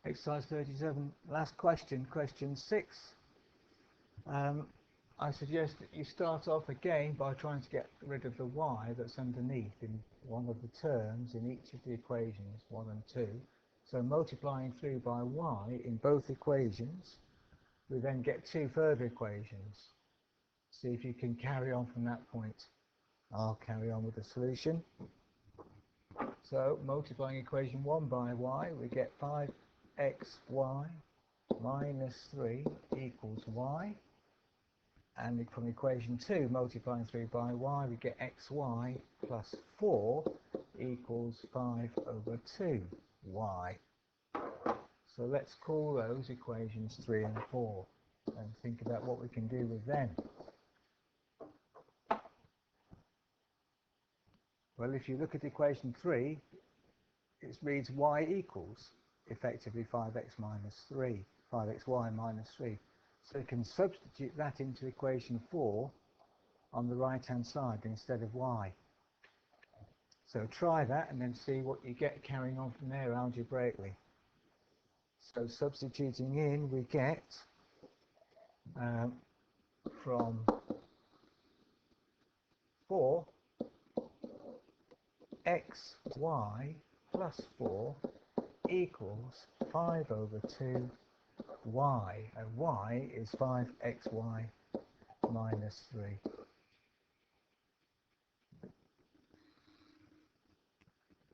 Exercise 37, last question, question 6. I suggest that you start off again by trying to get rid of the y that's underneath in one of the terms in each of the equations, 1 and 2. So multiplying through by y in both equations, we then get 2 further equations. See if you can carry on from that point. I'll carry on with the solution. So multiplying equation 1 by y, we get 5xy minus 3 equals y. And from equation 2, multiplying through by y, we get xy plus 4 equals 5 over 2y. So let's call those equations 3 and 4 and think about what we can do with them. Well, if you look at equation 3, it reads y equals effectively 5x minus 3, 5xy minus 3. So you can substitute that into equation 4 on the right hand side instead of y. So try that and then see what you get carrying on from there algebraically. So substituting in, we get from 4 xy plus 4 equals 5 over 2 y, and y is 5xy minus 3.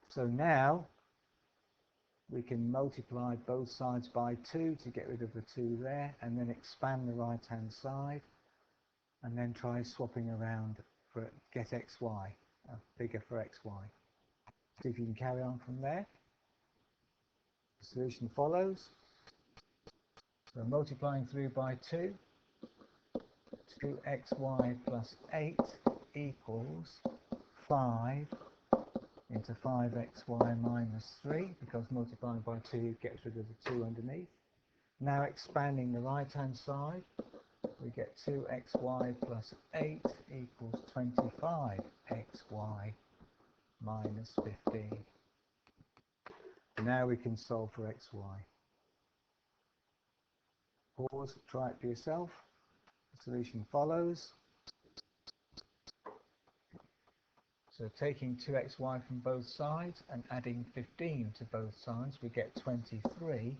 So now we can multiply both sides by 2 to get rid of the 2 there, and then expand the right hand side, and then try swapping around for get xy, a figure for xy. See if you can carry on from there. The solution follows. So multiplying through by 2, 2xy plus 8 equals 5 into 5xy minus 3, because multiplying by 2 gets rid of the 2 underneath. Now expanding the right hand side, we get 2xy plus 8 equals 25xy minus 15. Now we can solve for xy. Pause, try it for yourself. The solution follows. So taking 2xy from both sides and adding 15 to both sides, we get 23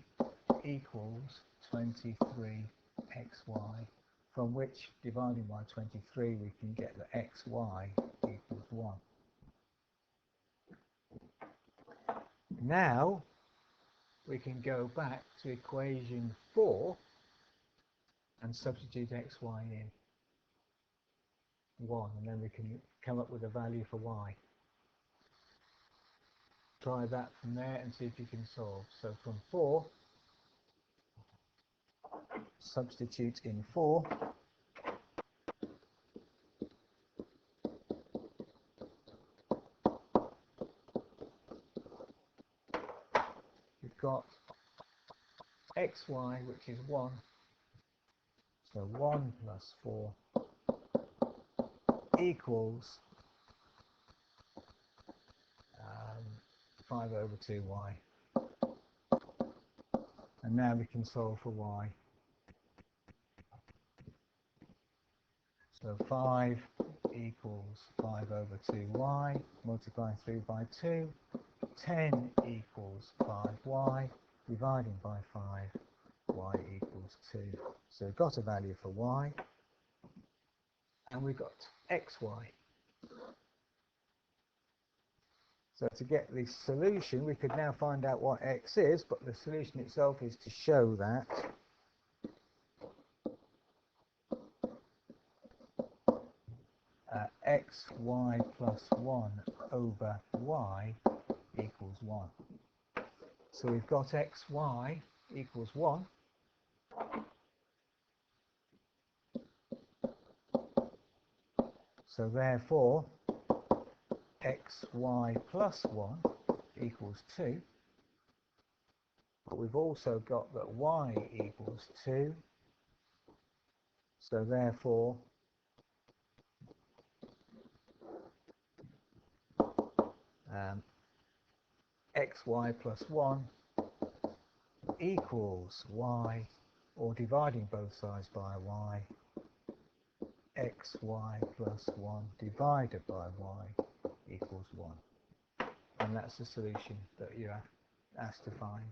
equals 23xy, from which, dividing by 23, we can get that xy equals 1. Now we can go back to equation 4 and substitute xy in 1, and then we can come up with a value for y. Try that from there and see if you can solve. So from 4, substitute in 4. We've got xy, which is 1. So 1 plus 4 equals 5 over 2y. And now we can solve for y. So 5 equals 5 over 2y, multiplying through by 2. 10 equals 5y, dividing by 5, y equals 2. So we've got a value for y, and we've got xy. So to get the solution, we could now find out what x is, but the solution itself is to show that xy plus 1 over y equals 1. So we've got xy equals 1. So therefore, xy plus 1 equals 2. But we've also got that y equals 2. So therefore, xy plus 1 equals y, or dividing both sides by y, xy plus 1 divided by y equals 1. And that's the solution that you're asked to find.